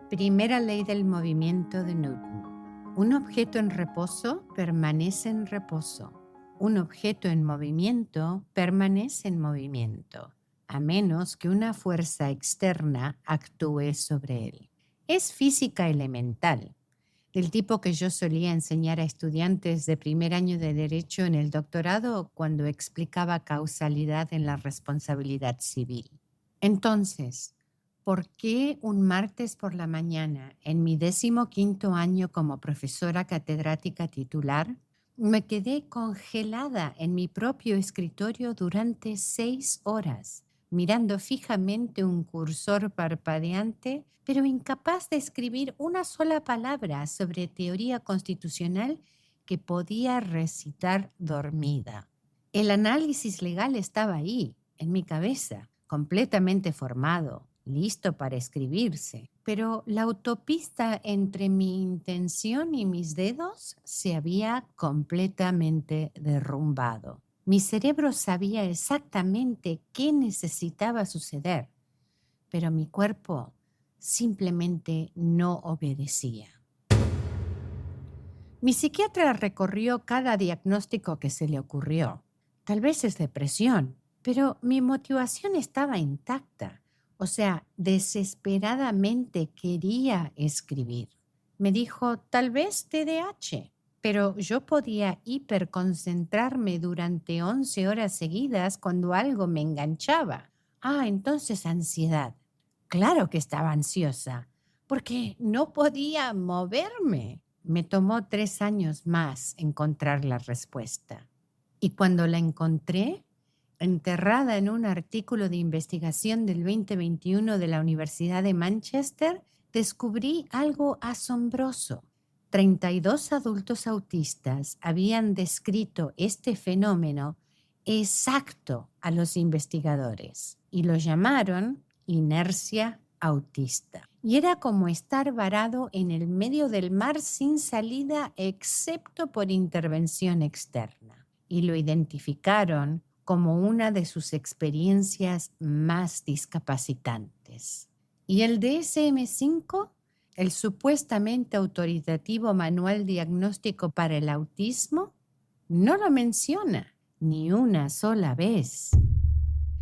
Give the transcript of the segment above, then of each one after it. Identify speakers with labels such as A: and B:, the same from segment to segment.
A: Primera ley del movimiento de Newton. Un objeto en reposo permanece en reposo. Un objeto en movimiento permanece en movimiento, a menos que una fuerza externa actúe sobre él. Es física elemental, del tipo que yo solía enseñar a estudiantes de primer año de Derecho en el doctorado cuando explicaba causalidad en la responsabilidad civil. Entonces, ¿por qué un martes por la mañana, en mi 15º año como profesora catedrática titular, me quedé congelada en mi propio escritorio durante 6 horas, mirando fijamente un cursor parpadeante, pero incapaz de escribir una sola palabra sobre teoría constitucional que podía recitar dormida? El análisis legal estaba ahí, en mi cabeza, completamente formado, listo para escribirse, pero la autopista entre mi intención y mis dedos se había completamente derrumbado. Mi cerebro sabía exactamente qué necesitaba suceder, pero mi cuerpo simplemente no obedecía. Mi psiquiatra recorrió cada diagnóstico que se le ocurrió. Tal vez es depresión, pero mi motivación estaba intacta. O sea, desesperadamente quería escribir. Me dijo, tal vez TDAH, pero yo podía hiperconcentrarme durante 11 horas seguidas cuando algo me enganchaba. Entonces ansiedad. Claro que estaba ansiosa, porque no podía moverme. Me tomó 3 años más encontrar la respuesta. Y cuando la encontré, enterrada en un artículo de investigación del 2021 de la Universidad de Manchester, descubrí algo asombroso. 32 adultos autistas habían descrito este fenómeno exacto a los investigadores y lo llamaron inercia autista. Y era como estar varado en el medio del mar sin salida excepto por intervención externa. Y lo identificaron como una de sus experiencias más discapacitantes. ¿Y el DSM-5? El supuestamente autoritativo manual diagnóstico para el autismo, no lo menciona ni una sola vez.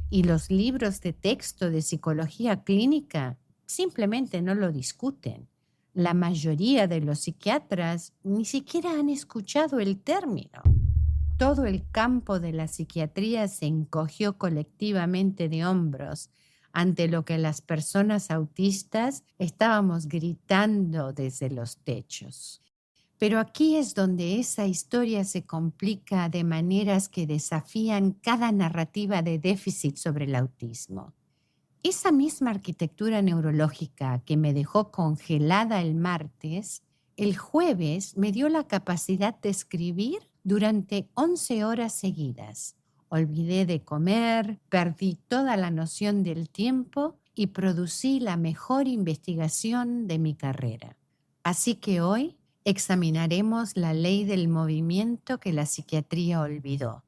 A: Y los libros de texto de psicología clínica simplemente no lo discuten. La mayoría de los psiquiatras ni siquiera han escuchado el término. Todo el campo de la psiquiatría se encogió colectivamente de hombros ante lo que las personas autistas estábamos gritando desde los techos. Pero aquí es donde esa historia se complica de maneras que desafían cada narrativa de déficit sobre el autismo. Esa misma arquitectura neurológica que me dejó congelada el martes, el jueves me dio la capacidad de escribir durante 11 horas seguidas. Olvidé de comer, perdí toda la noción del tiempo y producí la mejor investigación de mi carrera. Así que hoy examinaremos la ley del movimiento que la psiquiatría olvidó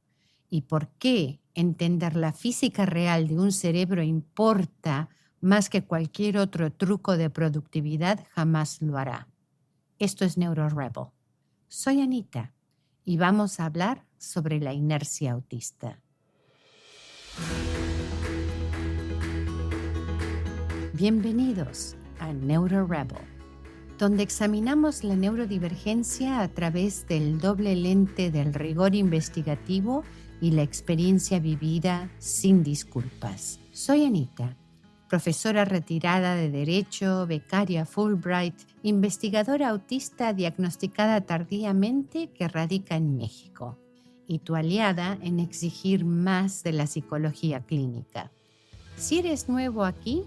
A: y por qué entender la física real de un cerebro importa más que cualquier otro truco de productividad jamás lo hará. Esto es NeuroRebel. Soy Anita y vamos a hablar sobre la inercia autista. Bienvenidos a NeuroRebel, donde examinamos la neurodivergencia a través del doble lente del rigor investigativo y la experiencia vivida sin disculpas. Soy Anita, profesora retirada de Derecho, becaria Fulbright, investigadora autista diagnosticada tardíamente que radica en México, y tu aliada en exigir más de la psicología clínica. Si eres nuevo aquí,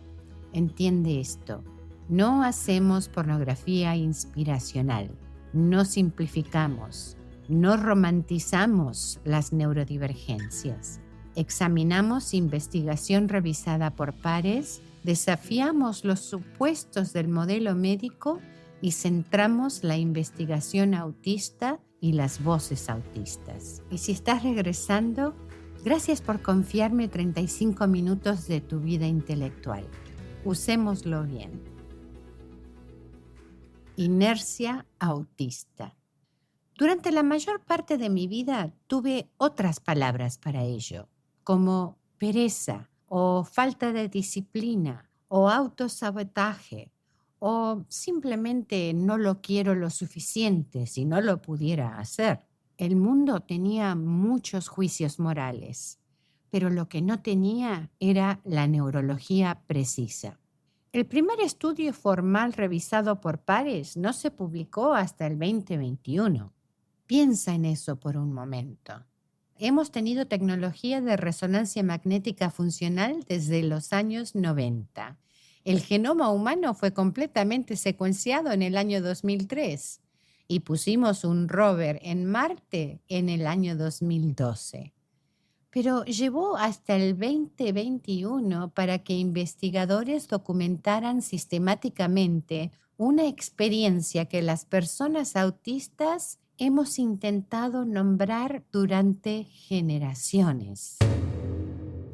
A: entiende esto. No hacemos pornografía inspiracional, no simplificamos, no romantizamos las neurodivergencias. Examinamos investigación revisada por pares, desafiamos los supuestos del modelo médico y centramos la investigación autista y las voces autistas. Y si estás regresando, gracias por confiarme 35 minutos de tu vida intelectual. Usémoslo bien. Inercia autista. Durante la mayor parte de mi vida tuve otras palabras para ello, como pereza o falta de disciplina o autosabotaje o simplemente no lo quiero lo suficiente si no lo pudiera hacer. El mundo tenía muchos juicios morales, pero lo que no tenía era la neurología precisa. El primer estudio formal revisado por pares no se publicó hasta el 2021. Piensa en eso por un momento. Hemos tenido tecnología de resonancia magnética funcional desde los años 90. El genoma humano fue completamente secuenciado en el año 2003 y pusimos un rover en Marte en el año 2012. Pero llevó hasta el 2021 para que investigadores documentaran sistemáticamente una experiencia que las personas autistas hemos intentado nombrar durante generaciones.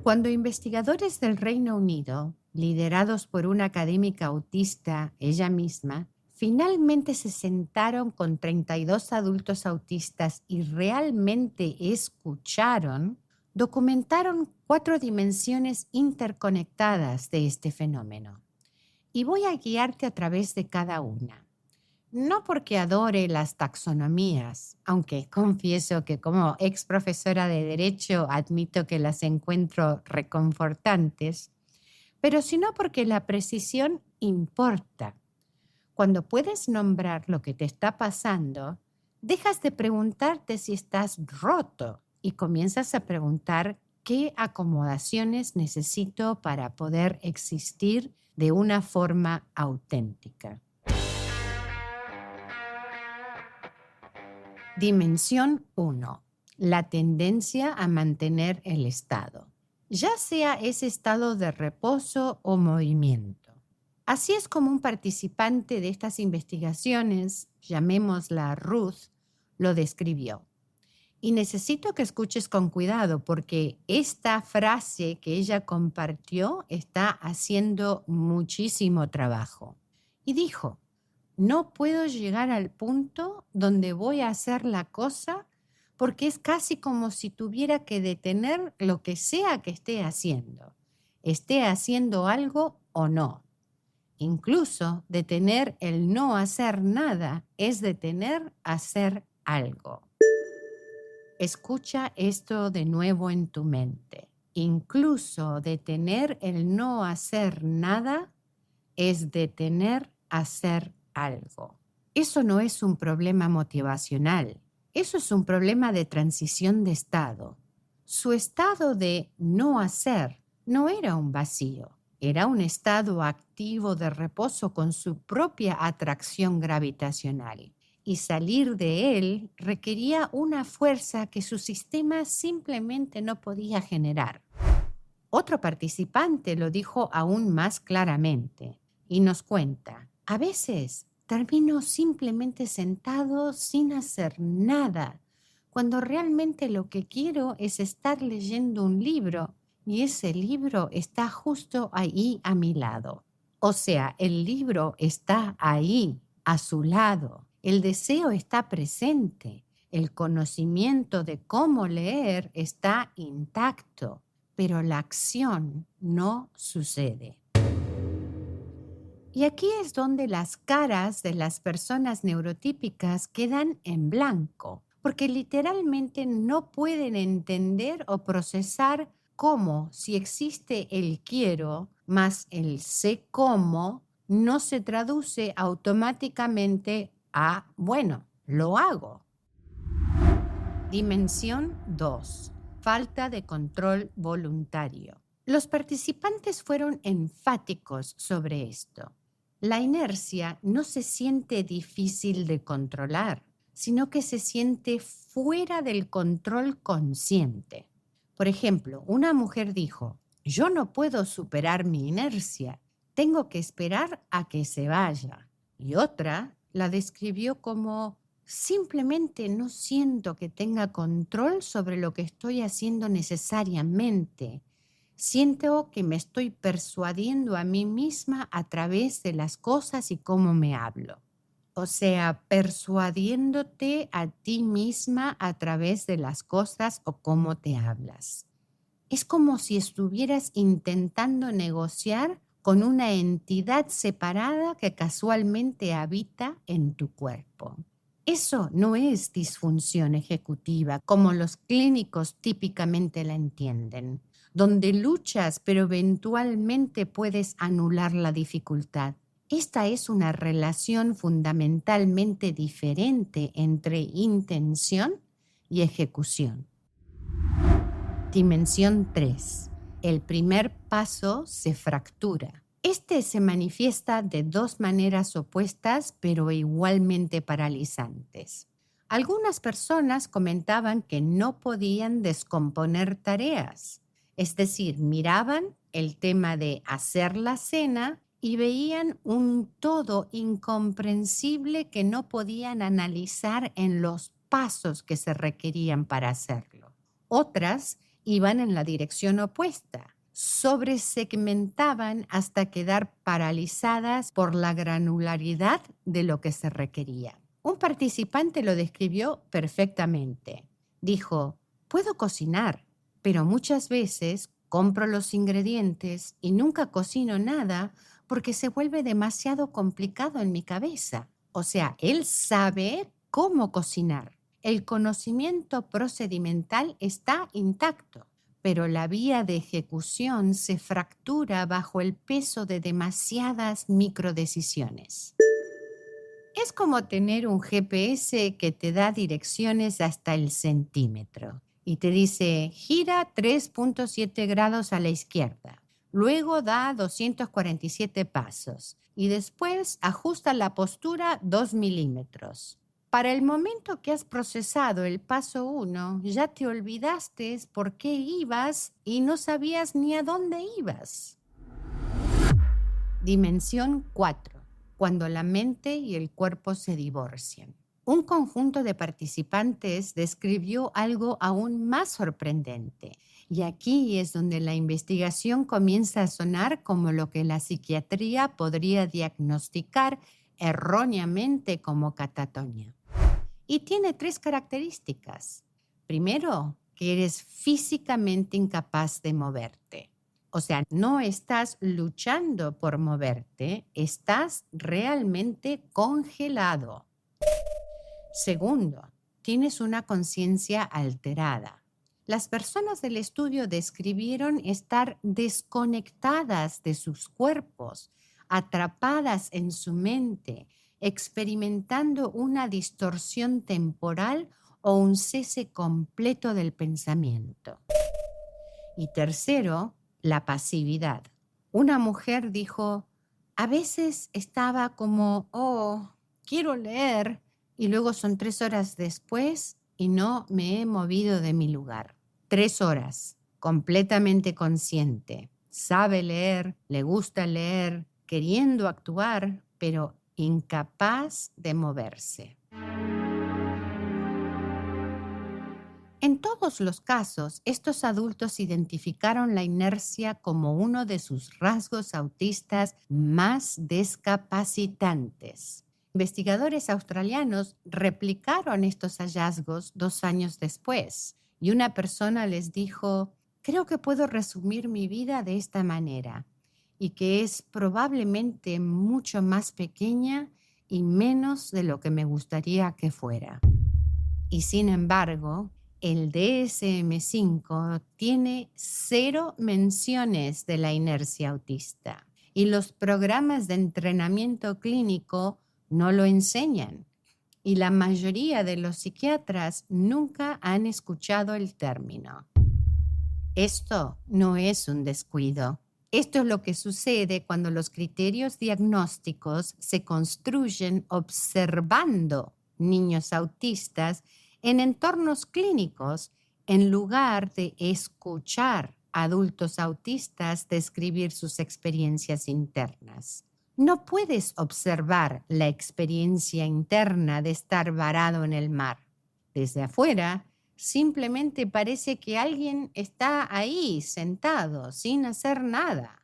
A: Cuando investigadores del Reino Unido, liderados por una académica autista, ella misma, finalmente se sentaron con 32 adultos autistas y realmente escucharon, documentaron 4 dimensiones interconectadas de este fenómeno. Y voy a guiarte a través de cada una. No porque adore las taxonomías, aunque confieso que como ex profesora de Derecho admito que las encuentro reconfortantes, pero sino porque la precisión importa. Cuando puedes nombrar lo que te está pasando, dejas de preguntarte si estás roto y comienzas a preguntar qué acomodaciones necesito para poder existir de una forma auténtica. Dimensión 1. La tendencia a mantener el estado, ya sea ese estado de reposo o movimiento. Así es como un participante de estas investigaciones, llamémosla Ruth, lo describió. Y necesito que escuches con cuidado porque esta frase que ella compartió está haciendo muchísimo trabajo. Y dijo, no puedo llegar al punto donde voy a hacer la cosa porque es casi como si tuviera que detener lo que sea que esté haciendo algo o no. Incluso detener el no hacer nada es detener hacer algo. Escucha esto de nuevo en tu mente. Incluso detener el no hacer nada es detener hacer algo. Eso no es un problema motivacional. Eso es un problema de transición de estado. Su estado de no hacer no era un vacío. Era un estado activo de reposo con su propia atracción gravitacional. Y salir de él requería una fuerza que su sistema simplemente no podía generar. Otro participante lo dijo aún más claramente y nos cuenta, a veces termino simplemente sentado sin hacer nada, cuando realmente lo que quiero es estar leyendo un libro y ese libro está justo ahí a mi lado. O sea, el libro está ahí, a su lado. El deseo está presente. El conocimiento de cómo leer está intacto, pero la acción no sucede. Y aquí es donde las caras de las personas neurotípicas quedan en blanco, porque literalmente no pueden entender o procesar cómo, si existe el quiero más el sé cómo, no se traduce automáticamente a, bueno, lo hago. Dimensión 2. Falta de control voluntario. Los participantes fueron enfáticos sobre esto. La inercia no se siente difícil de controlar, sino que se siente fuera del control consciente. Por ejemplo, una mujer dijo, yo no puedo superar mi inercia, tengo que esperar a que se vaya. Y otra la describió como, simplemente no siento que tenga control sobre lo que estoy haciendo necesariamente. Siento que me estoy persuadiendo a mí misma a través de las cosas y cómo me hablo. O sea, persuadiéndote a ti misma a través de las cosas o cómo te hablas. Es como si estuvieras intentando negociar con una entidad separada que casualmente habita en tu cuerpo. Eso no es disfunción ejecutiva como los clínicos típicamente la entienden, donde luchas pero eventualmente puedes anular la dificultad. Esta es una relación fundamentalmente diferente entre intención y ejecución. Dimensión 3. El primer paso se fractura. Este se manifiesta de dos maneras opuestas, pero igualmente paralizantes. Algunas personas comentaban que no podían descomponer tareas, es decir, miraban el tema de hacer la cena y veían un todo incomprensible que no podían analizar en los pasos que se requerían para hacerlo. Otras iban en la dirección opuesta, sobresegmentaban hasta quedar paralizadas por la granularidad de lo que se requería. Un participante lo describió perfectamente. Dijo, puedo cocinar, pero muchas veces compro los ingredientes y nunca cocino nada porque se vuelve demasiado complicado en mi cabeza. O sea, él sabe cómo cocinar. El conocimiento procedimental está intacto, pero la vía de ejecución se fractura bajo el peso de demasiadas microdecisiones. Es como tener un GPS que te da direcciones hasta el centímetro y te dice gira 3.7 grados a la izquierda, luego da 247 pasos y después ajusta la postura 2 milímetros. Para el momento que has procesado el paso 1, ya te olvidaste por qué ibas y no sabías ni a dónde ibas. Dimensión 4. Cuando la mente y el cuerpo se divorcian. Un conjunto de participantes describió algo aún más sorprendente. Y aquí es donde la investigación comienza a sonar como lo que la psiquiatría podría diagnosticar erróneamente como catatonia. Y tiene 3 características. Primero, que eres físicamente incapaz de moverte. O sea, no estás luchando por moverte, estás realmente congelado. Segundo, tienes una conciencia alterada. Las personas del estudio describieron estar desconectadas de sus cuerpos, atrapadas en su mente, experimentando una distorsión temporal o un cese completo del pensamiento. Y tercero, la pasividad. Una mujer dijo, a veces estaba como, oh, quiero leer, y luego son 3 horas después y no me he movido de mi lugar. 3 horas, completamente consciente. Sabe leer, le gusta leer, queriendo actuar, pero incapaz de moverse. En todos los casos, estos adultos identificaron la inercia como uno de sus rasgos autistas más discapacitantes. Investigadores australianos replicaron estos hallazgos 2 años después y una persona les dijo, creo que puedo resumir mi vida de esta manera y que es probablemente mucho más pequeña y menos de lo que me gustaría que fuera. Y sin embargo, el DSM-5 tiene 0 menciones de la inercia autista y los programas de entrenamiento clínico no lo enseñan. Y la mayoría de los psiquiatras nunca han escuchado el término. Esto no es un descuido. Esto es lo que sucede cuando los criterios diagnósticos se construyen observando niños autistas en entornos clínicos en lugar de escuchar a adultos autistas describir sus experiencias internas. No puedes observar la experiencia interna de estar varado en el mar. Desde afuera, simplemente parece que alguien está ahí sentado sin hacer nada.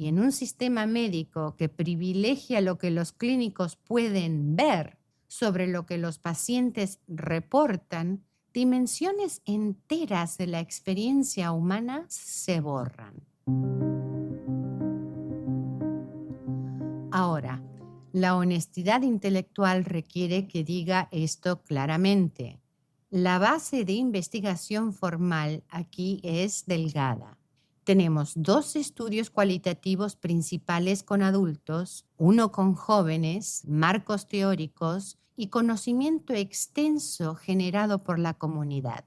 A: Y en un sistema médico que privilegia lo que los clínicos pueden ver sobre lo que los pacientes reportan, dimensiones enteras de la experiencia humana se borran. Ahora, la honestidad intelectual requiere que diga esto claramente. La base de investigación formal aquí es delgada. Tenemos 2 estudios cualitativos principales con adultos, uno con jóvenes, marcos teóricos y conocimiento extenso generado por la comunidad.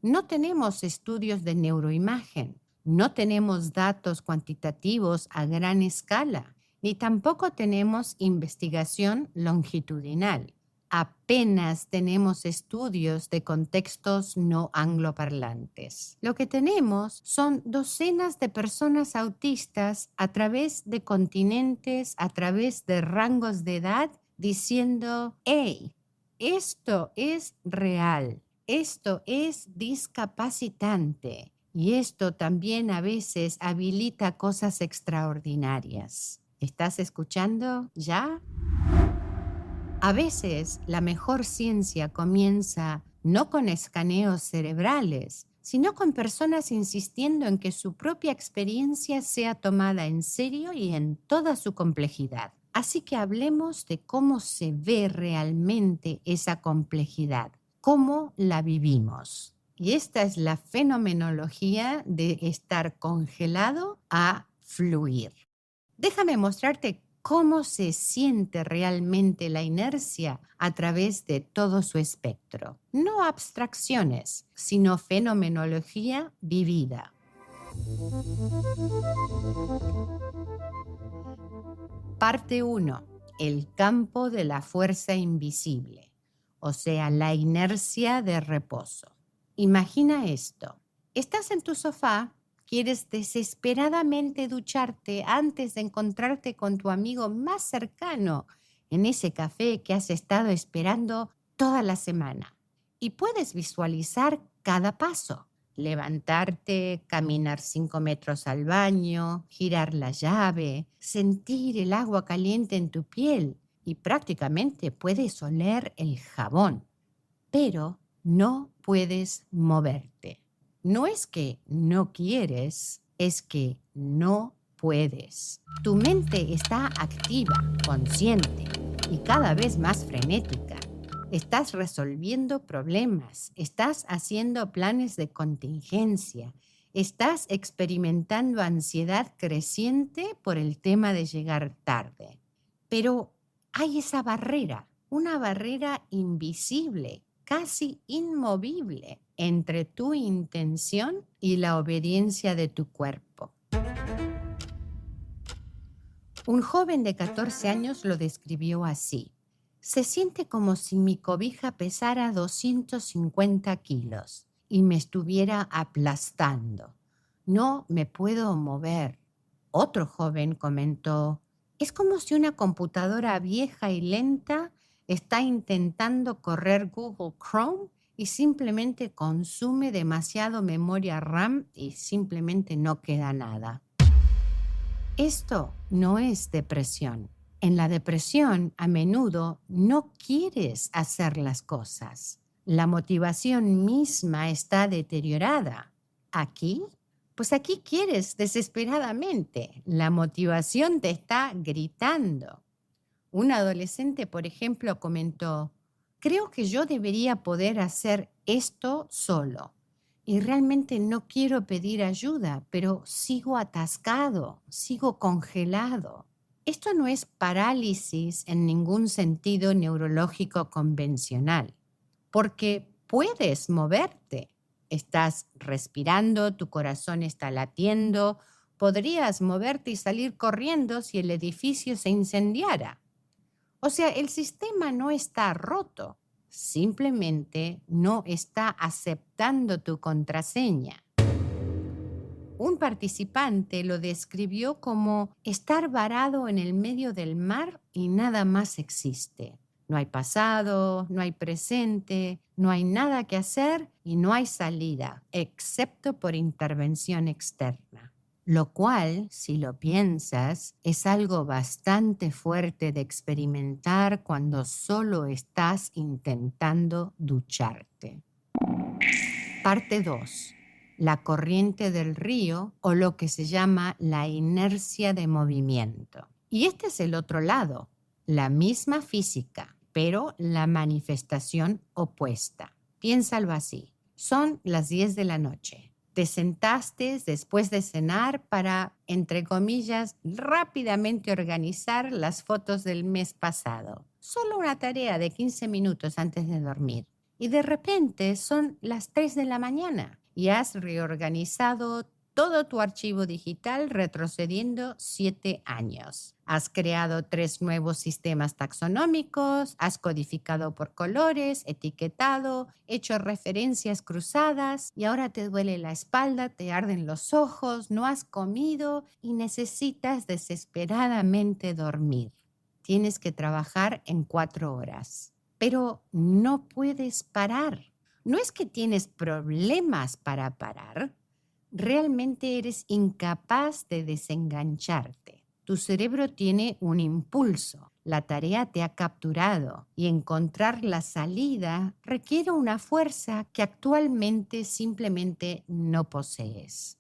A: No tenemos estudios de neuroimagen, no tenemos datos cuantitativos a gran escala, ni tampoco tenemos investigación longitudinal. Apenas tenemos estudios de contextos no angloparlantes. Lo que tenemos son docenas de personas autistas a través de continentes, a través de rangos de edad, diciendo, hey, esto es real, esto es discapacitante y esto también a veces habilita cosas extraordinarias. ¿Estás escuchando ya? A veces la mejor ciencia comienza no con escaneos cerebrales, sino con personas insistiendo en que su propia experiencia sea tomada en serio y en toda su complejidad. Así que hablemos de cómo se ve realmente esa complejidad, cómo la vivimos. Y esta es la fenomenología de estar congelado a fluir. Déjame mostrarte cómo se siente realmente la inercia a través de todo su espectro. No abstracciones, sino fenomenología vivida. Parte 1. El campo de la fuerza invisible, o sea, la inercia de reposo. Imagina esto. Estás en tu sofá, quieres desesperadamente ducharte antes de encontrarte con tu amigo más cercano en ese café que has estado esperando toda la semana. Y puedes visualizar cada paso. Levantarte, caminar 5 metros al baño, girar la llave, sentir el agua caliente en tu piel y prácticamente puedes oler el jabón. Pero no puedes moverte. No es que no quieres, es que no puedes. Tu mente está activa, consciente y cada vez más frenética. Estás resolviendo problemas, estás haciendo planes de contingencia, estás experimentando ansiedad creciente por el tema de llegar tarde. Pero hay esa barrera, una barrera invisible, casi inmovible, entre tu intención y la obediencia de tu cuerpo. Un joven de 14 años lo describió así. Se siente como si mi cobija pesara 250 kilos y me estuviera aplastando. No me puedo mover. Otro joven comentó, es como si una computadora vieja y lenta está intentando correr Google Chrome y simplemente consume demasiado memoria RAM y simplemente no queda nada. Esto no es depresión. En la depresión, a menudo no quieres hacer las cosas. La motivación misma está deteriorada. Aquí, pues aquí quieres desesperadamente. La motivación te está gritando. Un adolescente, por ejemplo, comentó, creo que yo debería poder hacer esto solo. Y realmente no quiero pedir ayuda, pero sigo atascado, sigo congelado. Esto no es parálisis en ningún sentido neurológico convencional, porque puedes moverte. Estás respirando, tu corazón está latiendo, podrías moverte y salir corriendo si el edificio se incendiara. O sea, el sistema no está roto, simplemente no está aceptando tu contraseña. Un participante lo describió como estar varado en el medio del mar y nada más existe. No hay pasado, no hay presente, no hay nada que hacer y no hay salida, excepto por intervención externa. lo cual, si lo piensas, es algo bastante fuerte de experimentar cuando solo estás intentando ducharte. Parte 2. La corriente del río o lo que se llama la inercia de movimiento. Y este es el otro lado, la misma física, pero la manifestación opuesta. Piénsalo así. Son las 10 de la noche. Te sentaste después de cenar para, entre comillas, rápidamente organizar las fotos del mes pasado. Solo una tarea de 15 minutos antes de dormir. Y de repente son las 3 de la mañana y has reorganizado todo tu archivo digital retrocediendo 7 años. Has creado 3 nuevos sistemas taxonómicos, has codificado por colores, etiquetado, hecho referencias cruzadas y ahora te duele la espalda, te arden los ojos, no has comido y necesitas desesperadamente dormir. Tienes que trabajar en 4 horas. Pero no puedes parar. No es que tienes problemas para parar, realmente eres incapaz de desengancharte. Tu cerebro tiene un impulso, la tarea te ha capturado y encontrar la salida requiere una fuerza que actualmente simplemente no posees.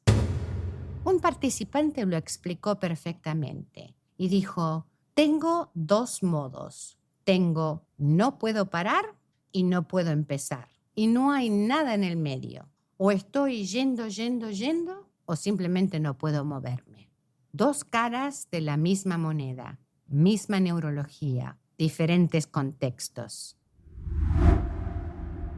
A: Un participante lo explicó perfectamente y dijo, tengo 2 modos. Tengo no puedo parar y no puedo empezar. Y no hay nada en el medio. O estoy yendo, o simplemente no puedo moverme. 2 caras de la misma moneda, misma neurología, diferentes contextos.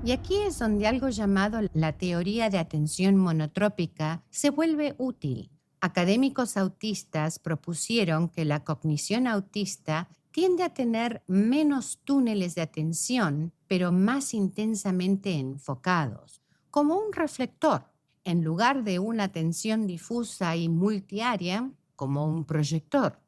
A: Y aquí es donde algo llamado la teoría de atención monotrópica se vuelve útil. Académicos autistas propusieron que la cognición autista tiende a tener menos túneles de atención, pero más intensamente enfocados, como un reflector, en lugar de una atención difusa y multiárea, como un proyector.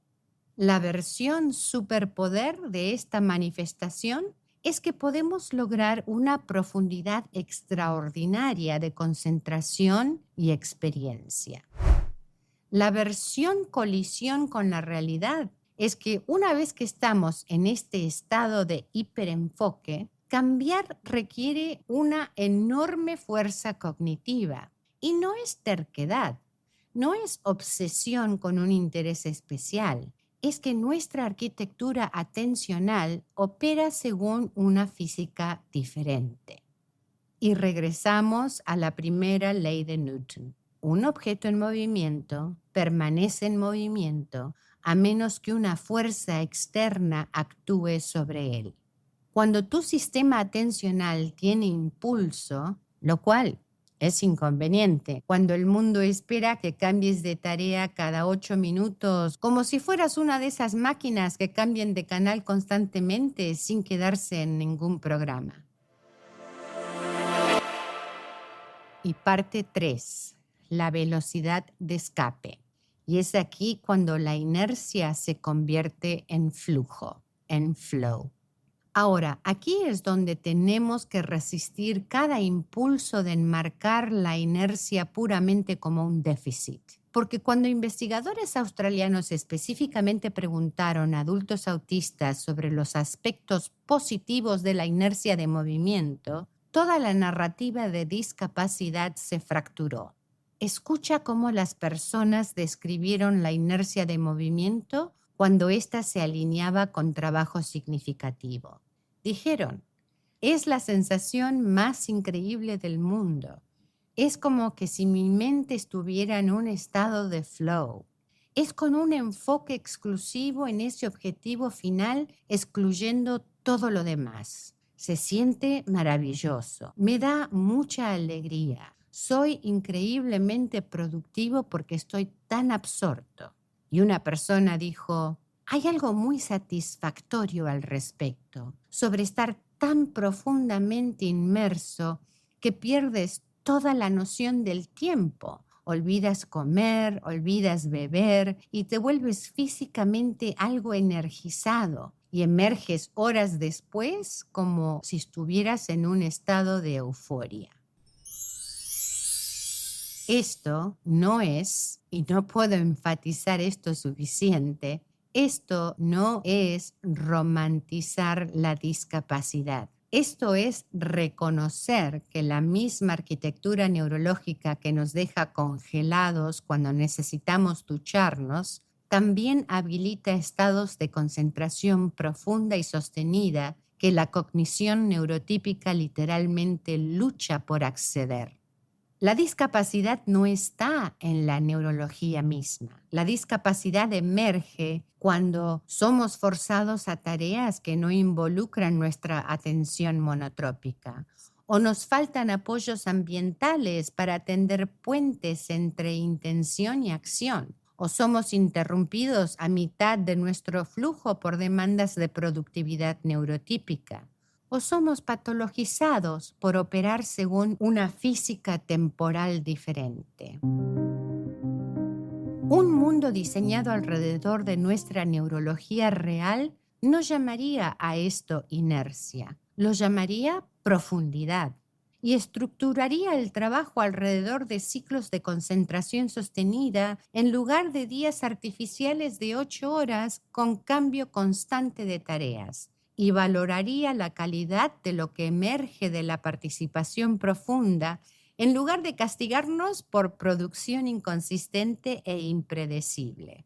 A: La versión superpoder de esta manifestación es que podemos lograr una profundidad extraordinaria de concentración y experiencia. La versión colisión con la realidad es que una vez que estamos en este estado de hiperenfoque, cambiar requiere una enorme fuerza cognitiva y no es terquedad, no es obsesión con un interés especial. Es que nuestra arquitectura atencional opera según una física diferente. Y regresamos a la primera ley de Newton. Un objeto en movimiento permanece en movimiento a menos que una fuerza externa actúe sobre él. Cuando tu sistema atencional tiene impulso, lo cual es inconveniente, cuando el mundo espera que cambies de tarea cada 8 minutos, como si fueras una de esas máquinas que cambian de canal constantemente sin quedarse en ningún programa. Y parte 3, la velocidad de escape. Y es aquí cuando la inercia se convierte en flujo, en flow. Ahora, aquí es donde tenemos que resistir cada impulso de enmarcar la inercia puramente como un déficit. Porque cuando investigadores australianos específicamente preguntaron a adultos autistas sobre los aspectos positivos de la inercia de movimiento, toda la narrativa de discapacidad se fracturó. Escucha cómo las personas describieron la inercia de movimiento cuando ésta se alineaba con trabajo significativo. Dijeron, es la sensación más increíble del mundo. Es como que si mi mente estuviera en un estado de flow. Es con un enfoque exclusivo en ese objetivo final, excluyendo todo lo demás. Se siente maravilloso. Me da mucha alegría. Soy increíblemente productivo porque estoy tan absorto. Y una persona dijo, hay algo muy satisfactorio al respecto, sobre estar tan profundamente inmerso que pierdes toda la noción del tiempo. Olvidas comer, olvidas beber y te vuelves físicamente algo energizado y emerges horas después como si estuvieras en un estado de euforia. Esto no es, y no puedo enfatizar esto suficiente, esto no es romantizar la discapacidad. Esto es reconocer que la misma arquitectura neurológica que nos deja congelados cuando necesitamos ducharnos, también habilita estados de concentración profunda y sostenida que la cognición neurotípica literalmente lucha por acceder. La discapacidad no está en la neurología misma. La discapacidad emerge cuando somos forzados a tareas que no involucran nuestra atención monotrópica o nos faltan apoyos ambientales para tender puentes entre intención y acción, o somos interrumpidos a mitad de nuestro flujo por demandas de productividad neurotípica, o somos patologizados por operar según una física temporal diferente. Un mundo diseñado alrededor de nuestra neurología real no llamaría a esto inercia, lo llamaría profundidad y estructuraría el trabajo alrededor de ciclos de concentración sostenida en lugar de días artificiales de 8 horas con cambio constante de tareas, y valoraría la calidad de lo que emerge de la participación profunda en lugar de castigarnos por producción inconsistente e impredecible.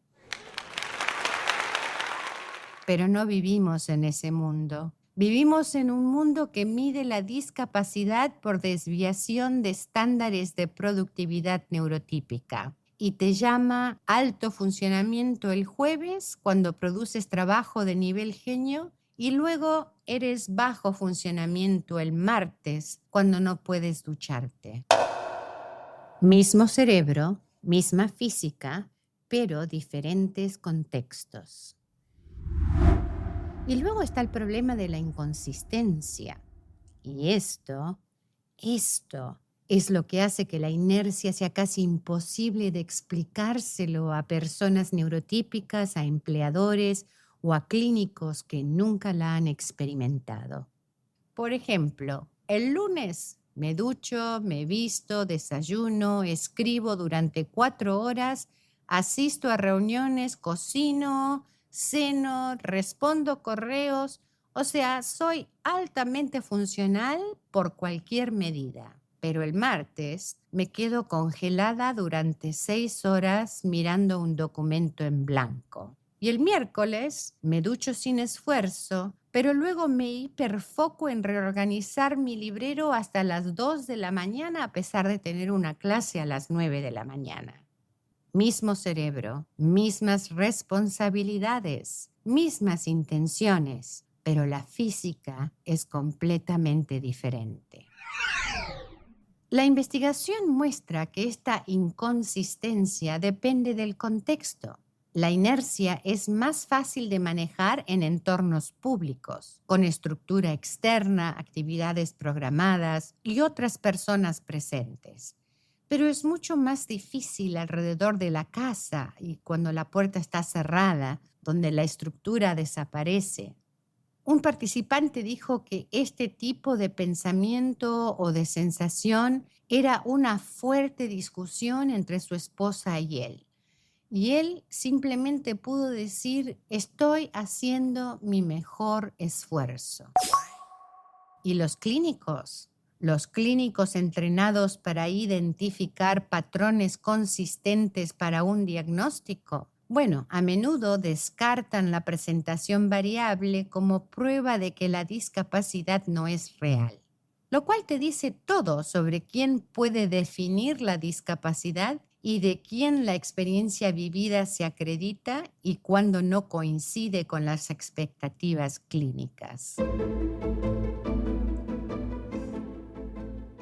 A: Pero no vivimos en ese mundo. Vivimos en un mundo que mide la discapacidad por desviación de estándares de productividad neurotípica y te llama alto funcionamiento el jueves cuando produces trabajo de nivel genio y luego eres bajo funcionamiento el martes cuando no puedes ducharte. Mismo cerebro, misma física, pero diferentes contextos. Y luego está el problema de la inconsistencia. Y esto es lo que hace que la inercia sea casi imposible de explicárselo a personas neurotípicas, a empleadores o a clínicos que nunca la han experimentado. Por ejemplo, el lunes me ducho, me visto, desayuno, escribo durante 4 horas, asisto a reuniones, cocino, ceno, respondo correos, o sea, soy altamente funcional por cualquier medida. Pero el martes me quedo congelada durante 6 horas mirando un documento en blanco. Y el miércoles me ducho sin esfuerzo, pero luego me hiperfoco en reorganizar mi librero hasta las 2 de la mañana a pesar de tener una clase a las 9 de la mañana. Mismo cerebro, mismas responsabilidades, mismas intenciones, pero la física es completamente diferente. La investigación muestra que esta inconsistencia depende del contexto. La inercia es más fácil de manejar en entornos públicos, con estructura externa, actividades programadas y otras personas presentes. Pero es mucho más difícil alrededor de la casa y cuando la puerta está cerrada, donde la estructura desaparece. Un participante dijo que este tipo de pensamiento o de sensación era una fuerte discusión entre su esposa y él. Y él simplemente pudo decir, estoy haciendo mi mejor esfuerzo. ¿Y los clínicos? Los clínicos entrenados para identificar patrones consistentes para un diagnóstico. Bueno, a menudo descartan la presentación variable como prueba de que la discapacidad no es real, lo cual te dice todo sobre quién puede definir la discapacidad y de quién la experiencia vivida se acredita y cuándo no coincide con las expectativas clínicas.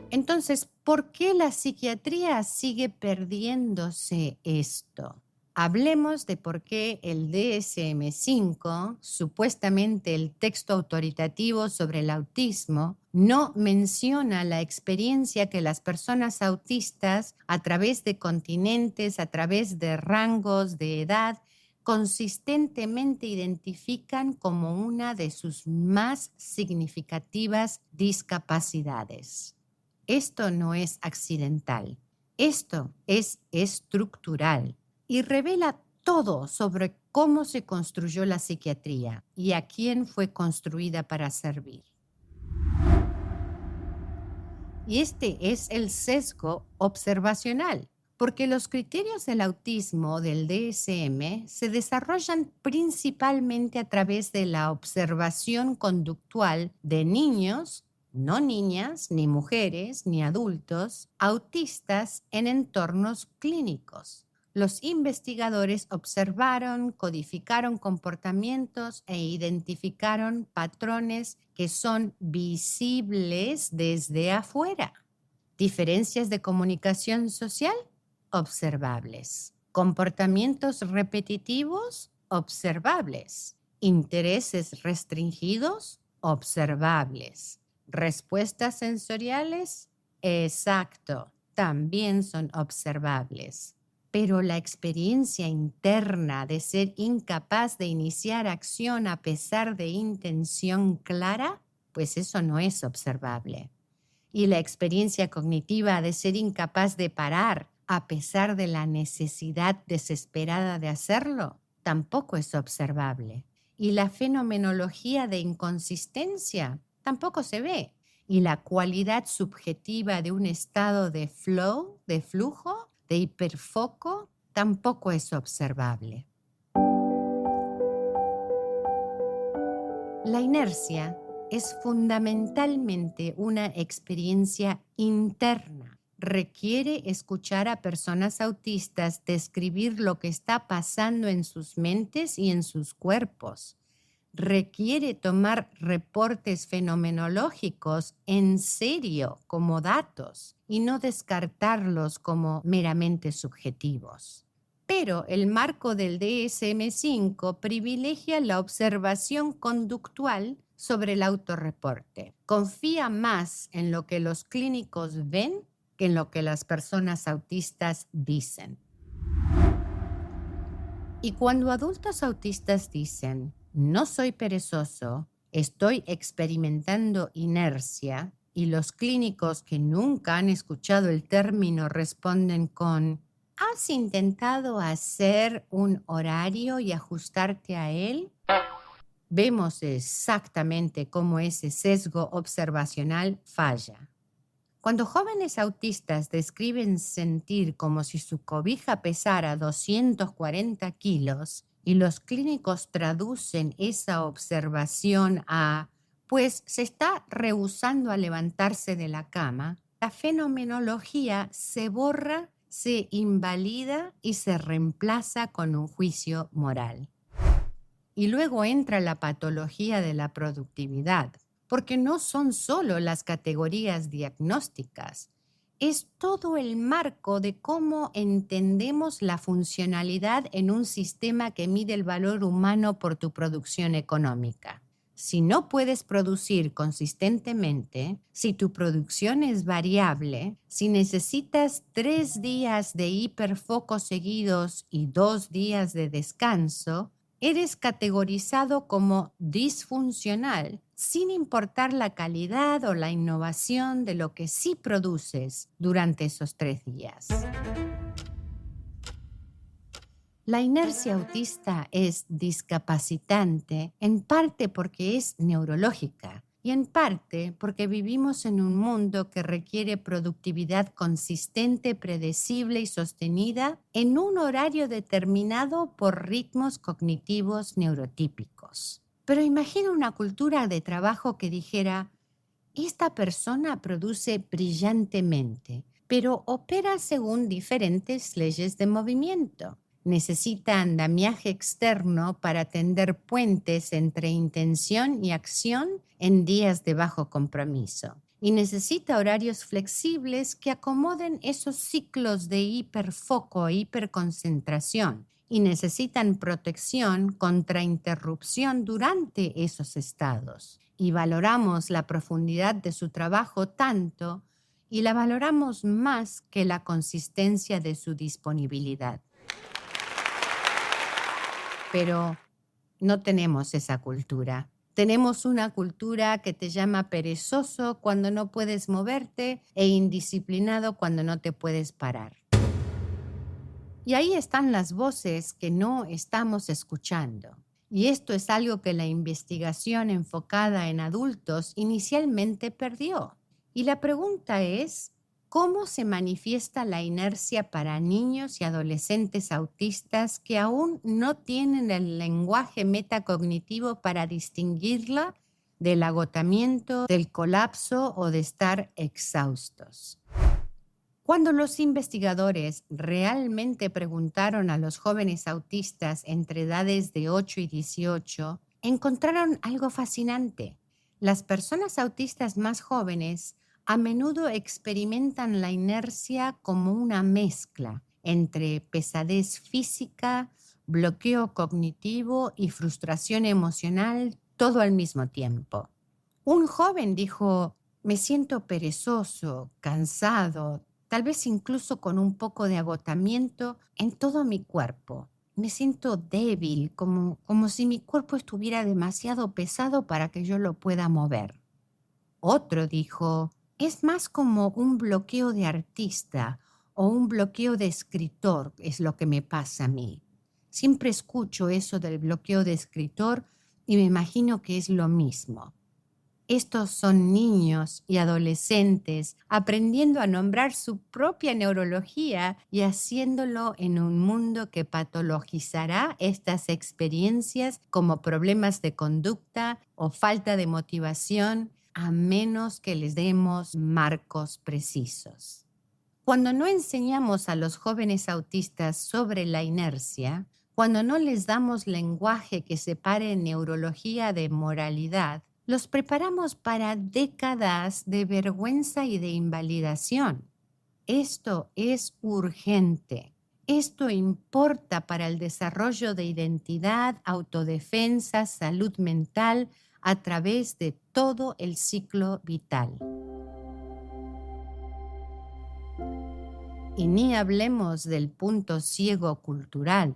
A: Entonces, ¿por qué la psiquiatría sigue perdiéndose esto? Hablemos de por qué el DSM-5, supuestamente el texto autoritativo sobre el autismo, no menciona la experiencia que las personas autistas, a través de continentes, a través de rangos de edad, consistentemente identifican como una de sus más significativas discapacidades. Esto no es accidental. Esto es estructural y revela todo sobre cómo se construyó la psiquiatría y a quién fue construida para servir. Y este es el sesgo observacional, porque los criterios del autismo del DSM se desarrollan principalmente a través de la observación conductual de niños, no niñas, ni mujeres, ni adultos, autistas en entornos clínicos. Los investigadores observaron, codificaron comportamientos e identificaron patrones que son visibles desde afuera. Diferencias de comunicación social observables. Comportamientos repetitivos observables. Intereses restringidos observables. Respuestas sensoriales, exacto, también son observables. Pero la experiencia interna de ser incapaz de iniciar acción a pesar de intención clara, pues eso no es observable. Y la experiencia cognitiva de ser incapaz de parar a pesar de la necesidad desesperada de hacerlo, tampoco es observable. Y la fenomenología de inconsistencia tampoco se ve. Y la cualidad subjetiva de un estado de flow, de flujo, de hiperfoco, tampoco es observable. La inercia es fundamentalmente una experiencia interna. Requiere escuchar a personas autistas describir lo que está pasando en sus mentes y en sus cuerpos. Requiere tomar reportes fenomenológicos en serio como datos y no descartarlos como meramente subjetivos. Pero el marco del DSM-5 privilegia la observación conductual sobre el autorreporte. Confía más en lo que los clínicos ven que en lo que las personas autistas dicen. Y cuando adultos autistas dicen, no soy perezoso, estoy experimentando inercia, y los clínicos que nunca han escuchado el término responden con, ¿has intentado hacer un horario y ajustarte a él? Vemos exactamente cómo ese sesgo observacional falla. Cuando jóvenes autistas describen sentir como si su cobija pesara 240 kilos y los clínicos traducen esa observación a, pues se está rehusando a levantarse de la cama, la fenomenología se borra, se invalida y se reemplaza con un juicio moral. Y luego entra la patología de la productividad, porque no son solo las categorías diagnósticas, es todo el marco de cómo entendemos la funcionalidad en un sistema que mide el valor humano por tu producción económica. Si no puedes producir consistentemente, si tu producción es variable, si necesitas 3 días de hiperfoco seguidos y 2 días de descanso, eres categorizado como disfuncional, sin importar la calidad o la innovación de lo que sí produces durante esos 3 días. La inercia autista es discapacitante en parte porque es neurológica y en parte porque vivimos en un mundo que requiere productividad consistente, predecible y sostenida en un horario determinado por ritmos cognitivos neurotípicos. Pero imagina una cultura de trabajo que dijera, esta persona produce brillantemente, pero opera según diferentes leyes de movimiento. Necesita andamiaje externo para tender puentes entre intención y acción en días de bajo compromiso. Y necesita horarios flexibles que acomoden esos ciclos de hiperfoco e hiperconcentración. Y necesitan protección contra interrupción durante esos estados. Y valoramos la profundidad de su trabajo tanto y la valoramos más que la consistencia de su disponibilidad. Pero no tenemos esa cultura. Tenemos una cultura que te llama perezoso cuando no puedes moverte e indisciplinado cuando no te puedes parar. Y ahí están las voces que no estamos escuchando. Y esto es algo que la investigación enfocada en adultos inicialmente perdió. Y la pregunta es, ¿cómo se manifiesta la inercia para niños y adolescentes autistas que aún no tienen el lenguaje metacognitivo para distinguirla del agotamiento, del colapso o de estar exhaustos? Cuando los investigadores realmente preguntaron a los jóvenes autistas entre edades de 8 y 18, encontraron algo fascinante. Las personas autistas más jóvenes a menudo experimentan la inercia como una mezcla entre pesadez física, bloqueo cognitivo y frustración emocional, todo al mismo tiempo. Un joven dijo: me siento perezoso, cansado, tal vez incluso con un poco de agotamiento en todo mi cuerpo. Me siento débil, como si mi cuerpo estuviera demasiado pesado para que yo lo pueda mover. Otro dijo: es más como un bloqueo de artista o un bloqueo de escritor, es lo que me pasa a mí. Siempre escucho eso del bloqueo de escritor y me imagino que es lo mismo. Estos son niños y adolescentes aprendiendo a nombrar su propia neurología y haciéndolo en un mundo que patologizará estas experiencias como problemas de conducta o falta de motivación, a menos que les demos marcos precisos. Cuando no enseñamos a los jóvenes autistas sobre la inercia, cuando no les damos lenguaje que separe neurología de moralidad, los preparamos para décadas de vergüenza y de invalidación. Esto es urgente. Esto importa para el desarrollo de identidad, autodefensa, salud mental a través de todo el ciclo vital. Y ni hablemos del punto ciego cultural.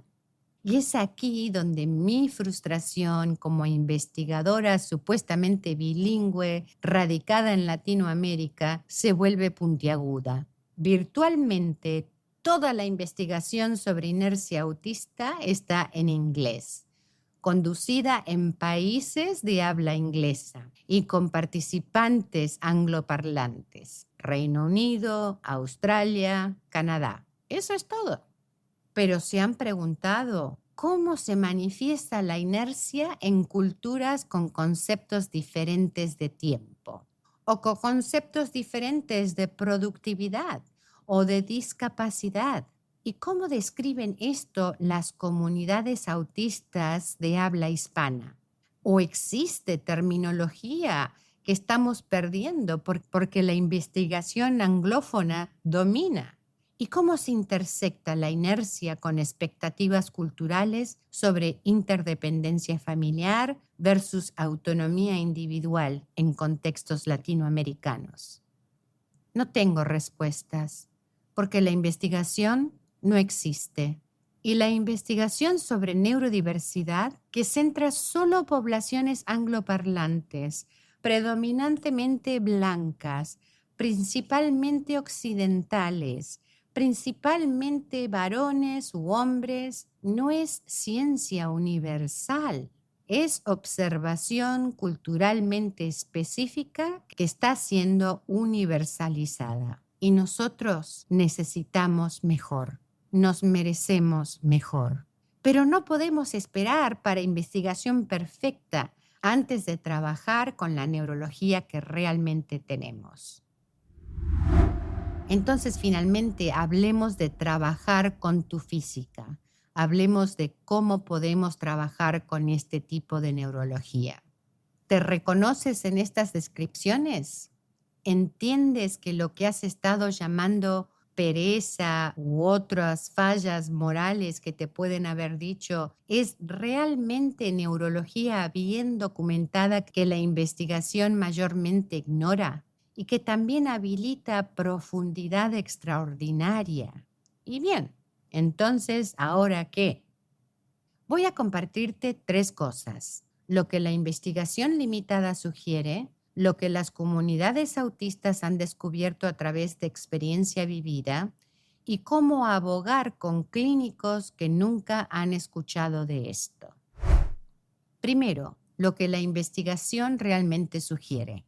A: Y es aquí donde mi frustración como investigadora supuestamente bilingüe, radicada en Latinoamérica, se vuelve puntiaguda. Virtualmente toda la investigación sobre inercia autista está en inglés, conducida en países de habla inglesa y con participantes angloparlantes: Reino Unido, Australia, Canadá. Eso es todo. Pero se han preguntado cómo se manifiesta la inercia en culturas con conceptos diferentes de tiempo o con conceptos diferentes de productividad o de discapacidad. ¿Y cómo describen esto las comunidades autistas de habla hispana? ¿O existe terminología que estamos perdiendo porque la investigación anglófona domina? ¿Y cómo se intersecta la inercia con expectativas culturales sobre interdependencia familiar versus autonomía individual en contextos latinoamericanos? No tengo respuestas, porque la investigación no existe. Y la investigación sobre neurodiversidad, que centra solo poblaciones angloparlantes, predominantemente blancas, principalmente occidentales, principalmente varones u hombres, no es ciencia universal. Es observación culturalmente específica que está siendo universalizada. Y nosotros necesitamos mejor. Nos merecemos mejor. Pero no podemos esperar para investigación perfecta antes de trabajar con la neurología que realmente tenemos. Entonces, finalmente, hablemos de trabajar con tu física. Hablemos de cómo podemos trabajar con este tipo de neurología. ¿Te reconoces en estas descripciones? ¿Entiendes que lo que has estado llamando pereza u otras fallas morales que te pueden haber dicho es realmente neurología bien documentada que la investigación mayormente ignora y que también habilita profundidad extraordinaria? Y bien, entonces, ¿ahora qué? Voy a compartirte 3 cosas. lo que la investigación limitada sugiere, lo que las comunidades autistas han descubierto a través de experiencia vivida y cómo abogar con clínicos que nunca han escuchado de esto. Primero, lo que la investigación realmente sugiere.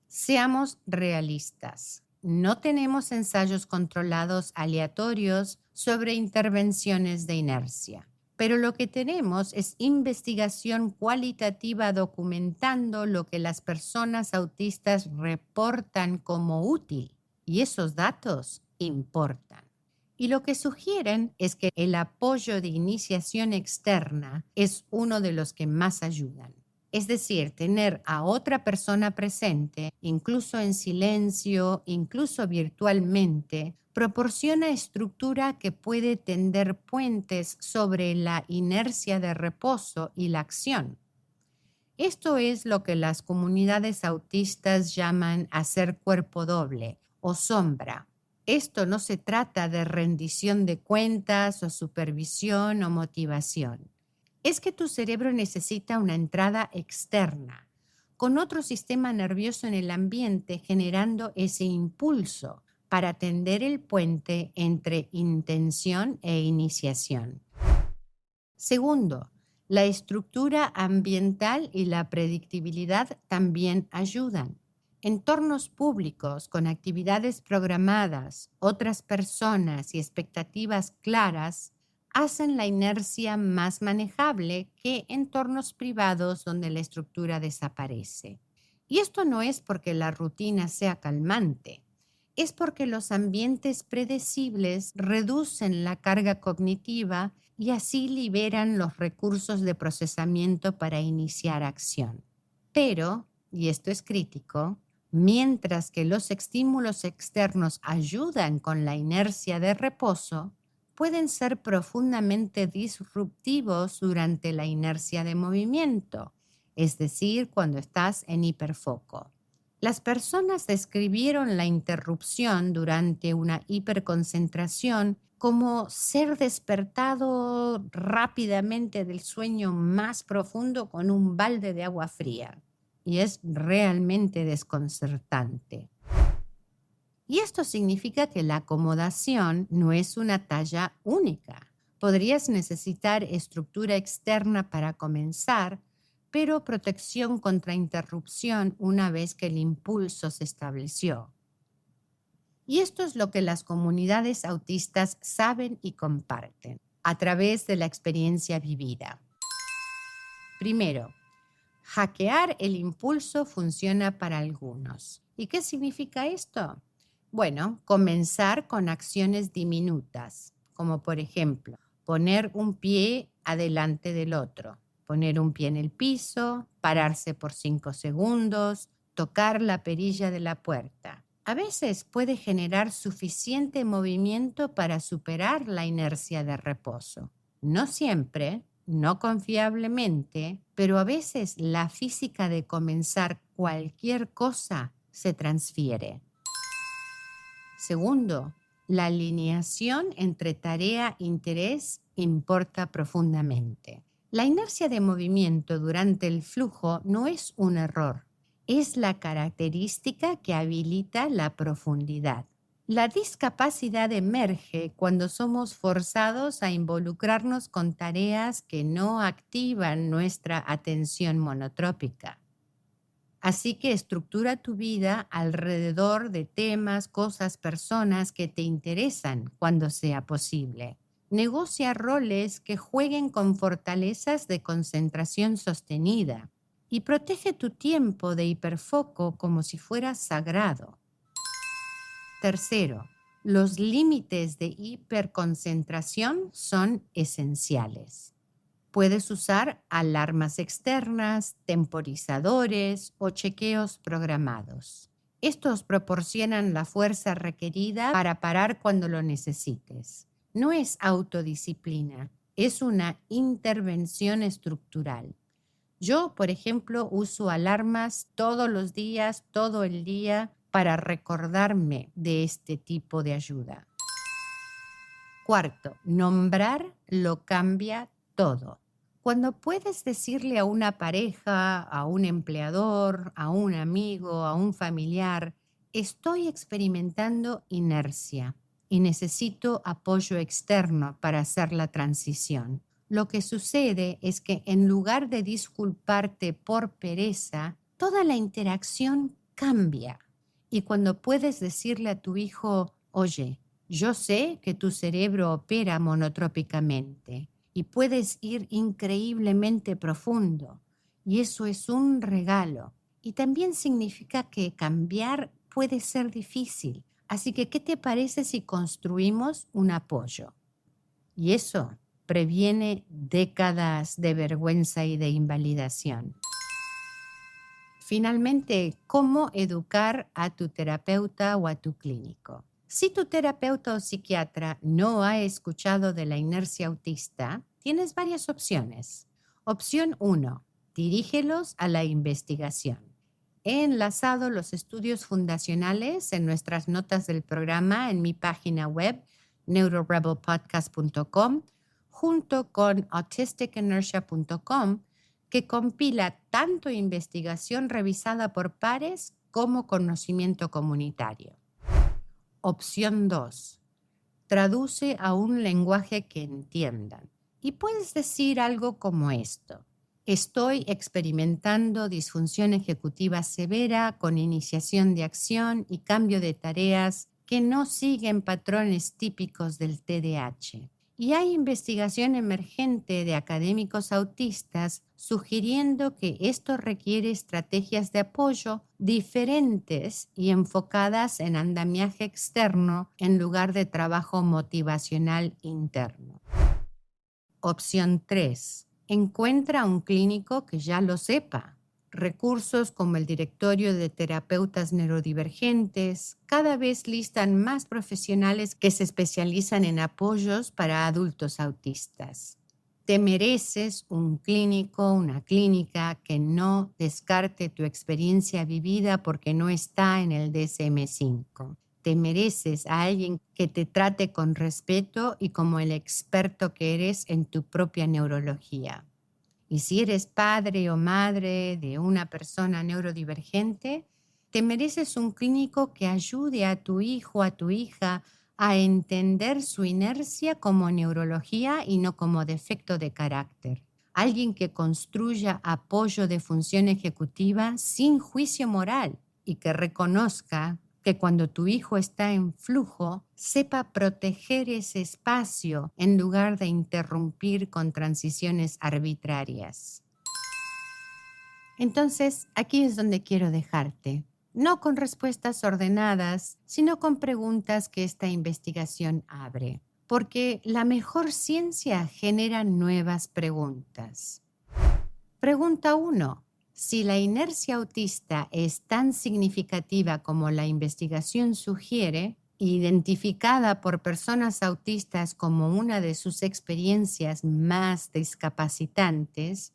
A: Seamos realistas. No tenemos ensayos controlados aleatorios sobre intervenciones de inercia, pero lo que tenemos es investigación cualitativa documentando lo que las personas autistas reportan como útil, y esos datos importan. Y lo que sugieren es que el apoyo de iniciación externa es uno de los que más ayudan. Es decir, tener a otra persona presente, incluso en silencio, incluso virtualmente, proporciona estructura que puede tender puentes sobre la inercia de reposo y la acción. Esto es lo que las comunidades autistas llaman hacer cuerpo doble o sombra. Esto no se trata de rendición de cuentas o supervisión o motivación. Es que tu cerebro necesita una entrada externa, con otro sistema nervioso en el ambiente generando ese impulso para tender el puente entre intención e iniciación. Segundo, la estructura ambiental y la predictibilidad también ayudan. Entornos públicos con actividades programadas, otras personas y expectativas claras hacen la inercia más manejable que entornos privados donde la estructura desaparece. Y esto no es porque la rutina sea calmante, es porque los ambientes predecibles reducen la carga cognitiva y así liberan los recursos de procesamiento para iniciar acción. Pero, y esto es crítico, mientras que los estímulos externos ayudan con la inercia de reposo, pueden ser profundamente disruptivos durante la inercia de movimiento, es decir, cuando estás en hiperfoco. Las personas describieron la interrupción durante una hiperconcentración como ser despertado rápidamente del sueño más profundo con un balde de agua fría. Y es realmente desconcertante. Y esto significa que la acomodación no es una talla única. Podrías necesitar estructura externa para comenzar, pero protección contra interrupción una vez que el impulso se estableció. Y esto es lo que las comunidades autistas saben y comparten a través de la experiencia vivida. Primero, hackear el impulso funciona para algunos. ¿Y qué significa esto? Bueno, comenzar con acciones diminutas, como por ejemplo, poner un pie adelante del otro, poner un pie en el piso, pararse por 5 segundos, tocar la perilla de la puerta. A veces puede generar suficiente movimiento para superar la inercia de reposo. No siempre, no confiablemente, pero a veces la física de comenzar cualquier cosa se transfiere. Segundo, la alineación entre tarea e interés importa profundamente. La inercia de movimiento durante el flujo no es un error, es la característica que habilita la profundidad. La discapacidad emerge cuando somos forzados a involucrarnos con tareas que no activan nuestra atención monotrópica. Así que estructura tu vida alrededor de temas, cosas, personas que te interesan cuando sea posible. Negocia roles que jueguen con fortalezas de concentración sostenida y protege tu tiempo de hiperfoco como si fuera sagrado. Tercero, los límites de hiperconcentración son esenciales. Puedes usar alarmas externas, temporizadores o chequeos programados. Estos proporcionan la fuerza requerida para parar cuando lo necesites. No es autodisciplina, es una intervención estructural. Yo, por ejemplo, uso alarmas todos los días, todo el día, para recordarme de este tipo de ayuda. Cuarto, nombrar lo cambia todo. Cuando puedes decirle a una pareja, a un empleador, a un amigo, a un familiar, estoy experimentando inercia y necesito apoyo externo para hacer la transición. Lo que sucede es que en lugar de disculparte por pereza, toda la interacción cambia. Y cuando puedes decirle a tu hijo, oye, yo sé que tu cerebro opera monotrópicamente y puedes ir increíblemente profundo. Y eso es un regalo. Y también significa que cambiar puede ser difícil. Así que, ¿qué te parece si construimos un apoyo? Y eso previene décadas de vergüenza y de invalidación. Finalmente, ¿cómo educar a tu terapeuta o a tu clínico? Si tu terapeuta o psiquiatra no ha escuchado de la inercia autista, tienes varias opciones. Opción 1. Dirígelos a la investigación. He enlazado los estudios fundacionales en nuestras notas del programa en mi página web neurorebelpodcast.com junto con autisticinertia.com, que compila tanto investigación revisada por pares como conocimiento comunitario. Opción 2. Traduce a un lenguaje que entiendan. Y puedes decir algo como esto. Estoy experimentando disfunción ejecutiva severa con iniciación de acción y cambio de tareas que no siguen patrones típicos del TDAH. Y hay investigación emergente de académicos autistas sugiriendo que esto requiere estrategias de apoyo diferentes y enfocadas en andamiaje externo en lugar de trabajo motivacional interno. Opción 3. Encuentra un clínico que ya lo sepa. Recursos como el Directorio de Terapeutas Neurodivergentes cada vez listan más profesionales que se especializan en apoyos para adultos autistas. Te mereces un clínico, una clínica que no descarte tu experiencia vivida porque no está en el DSM-5. Te mereces a alguien que te trate con respeto y como el experto que eres en tu propia neurología. Y si eres padre o madre de una persona neurodivergente, te mereces un clínico que ayude a tu hijo o a tu hija a entender su inercia como neurología y no como defecto de carácter. Alguien que construya apoyo de función ejecutiva sin juicio moral y que reconozca que cuando tu hijo está en flujo, sepa proteger ese espacio en lugar de interrumpir con transiciones arbitrarias. Entonces, aquí es donde quiero dejarte. No con respuestas ordenadas, sino con preguntas que esta investigación abre. Porque la mejor ciencia genera nuevas preguntas. Pregunta 1. Si la inercia autista es tan significativa como la investigación sugiere, identificada por personas autistas como una de sus experiencias más discapacitantes,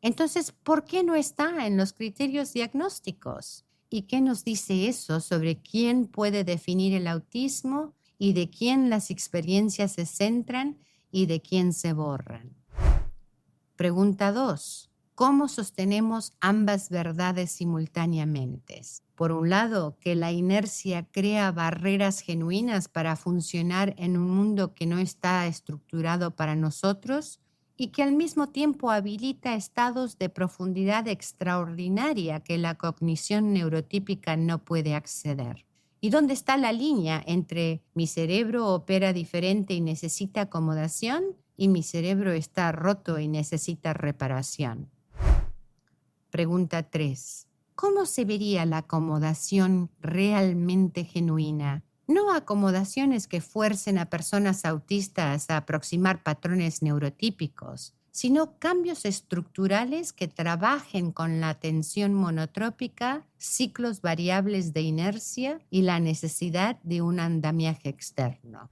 A: entonces, ¿por qué no está en los criterios diagnósticos? ¿Y qué nos dice eso sobre quién puede definir el autismo y de quién las experiencias se centran y de quién se borran? Pregunta 2. ¿Cómo sostenemos ambas verdades simultáneamente? Por un lado, que la inercia crea barreras genuinas para funcionar en un mundo que no está estructurado para nosotros y que al mismo tiempo habilita estados de profundidad extraordinaria que la cognición neurotípica no puede acceder. ¿Y dónde está la línea entre mi cerebro opera diferente y necesita acomodación y mi cerebro está roto y necesita reparación? Pregunta 3. ¿Cómo se vería la acomodación realmente genuina? No acomodaciones que fuercen a personas autistas a aproximar patrones neurotípicos, sino cambios estructurales que trabajen con la atención monotrópica, ciclos variables de inercia y la necesidad de un andamiaje externo.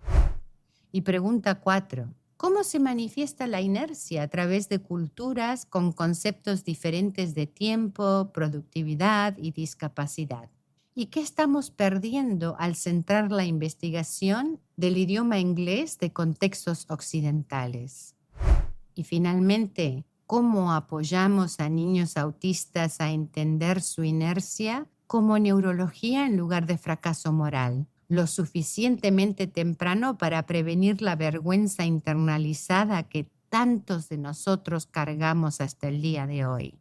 A: Y pregunta 4. ¿Cómo se manifiesta la inercia a través de culturas con conceptos diferentes de tiempo, productividad y discapacidad? ¿Y qué estamos perdiendo al centrar la investigación del idioma inglés de contextos occidentales? Y finalmente, cómo apoyamos a niños autistas a entender su inercia como neurología en lugar de fracaso moral, lo suficientemente temprano para prevenir la vergüenza internalizada que tantos de nosotros cargamos hasta el día de hoy.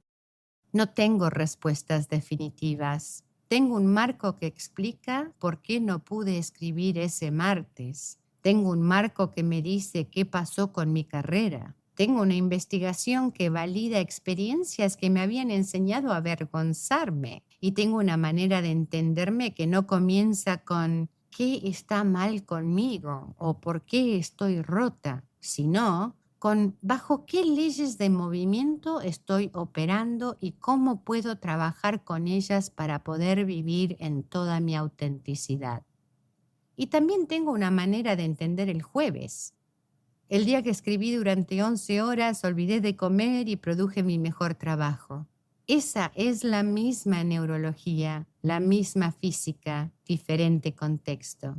A: No tengo respuestas definitivas. Tengo un marco que explica por qué no pude escribir ese martes. Tengo un marco que me dice qué pasó con mi carrera. Tengo una investigación que valida experiencias que me habían enseñado a avergonzarme. Y tengo una manera de entenderme que no comienza con ¿qué está mal conmigo? O ¿por qué estoy rota? Sino con bajo qué leyes de movimiento estoy operando y cómo puedo trabajar con ellas para poder vivir en toda mi autenticidad. Y también tengo una manera de entender el jueves. El día que escribí durante 11 horas, olvidé de comer y produje mi mejor trabajo. Esa es la misma neurología, la misma física, diferente contexto.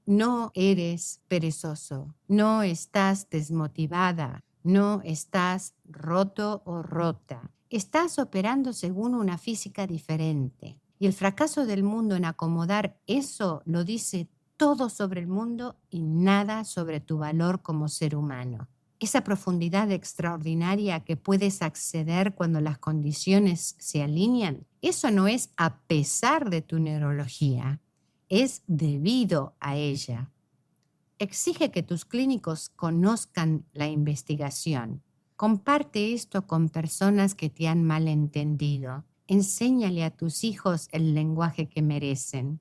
A: No eres perezoso, no estás desmotivada, no estás roto o rota. Estás operando según una física diferente. Y el fracaso del mundo en acomodar eso lo dice todo sobre el mundo y nada sobre tu valor como ser humano. Esa profundidad extraordinaria que puedes acceder cuando las condiciones se alinean, eso no es a pesar de tu neurología, es debido a ella. Exige que tus clínicos conozcan la investigación. Comparte esto con personas que te han malentendido. Enséñale a tus hijos el lenguaje que merecen.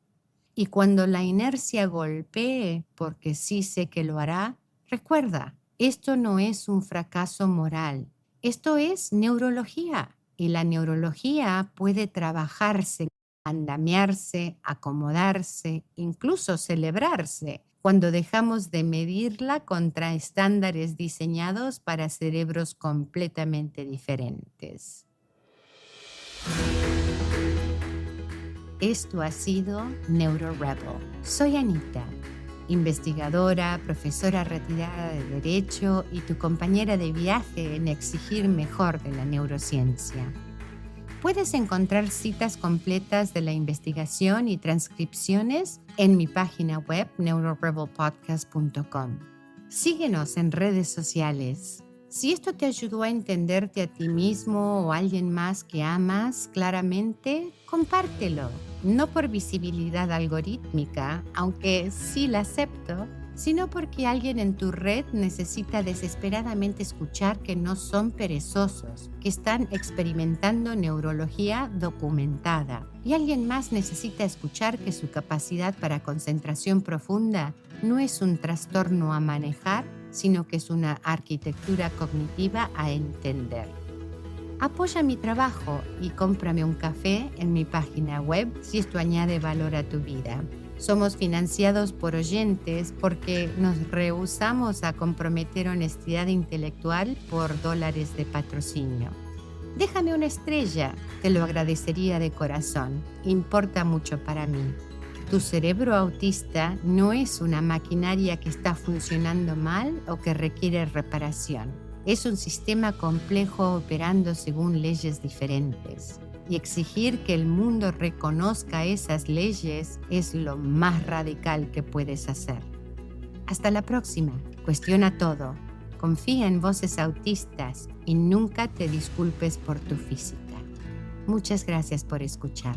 A: Y cuando la inercia golpee, porque sí sé que lo hará, recuerda, esto no es un fracaso moral, esto es neurología. Y la neurología puede trabajarse, andamiarse, acomodarse, incluso celebrarse, cuando dejamos de medirla contra estándares diseñados para cerebros completamente diferentes. Esto ha sido NeuroRebel. Soy Anita, investigadora, profesora retirada de Derecho y tu compañera de viaje en exigir mejor de la neurociencia. Puedes encontrar citas completas de la investigación y transcripciones en mi página web neurorebelpodcast.com. Síguenos en redes sociales. Si esto te ayudó a entenderte a ti mismo o a alguien más que amas claramente, compártelo. No por visibilidad algorítmica, aunque sí la acepto, sino porque alguien en tu red necesita desesperadamente escuchar que no son perezosos, que están experimentando neurología documentada. Y alguien más necesita escuchar que su capacidad para concentración profunda no es un trastorno a manejar, sino que es una arquitectura cognitiva a entender. Apoya mi trabajo y cómprame un café en mi página web si esto añade valor a tu vida. Somos financiados por oyentes porque nos rehusamos a comprometer honestidad intelectual por dólares de patrocinio. Déjame una estrella, te lo agradecería de corazón. Importa mucho para mí. Tu cerebro autista no es una maquinaria que está funcionando mal o que requiere reparación. Es un sistema complejo operando según leyes diferentes. Y exigir que el mundo reconozca esas leyes es lo más radical que puedes hacer. Hasta la próxima. Cuestiona todo. Confía en voces autistas y nunca te disculpes por tu física. Muchas gracias por escuchar.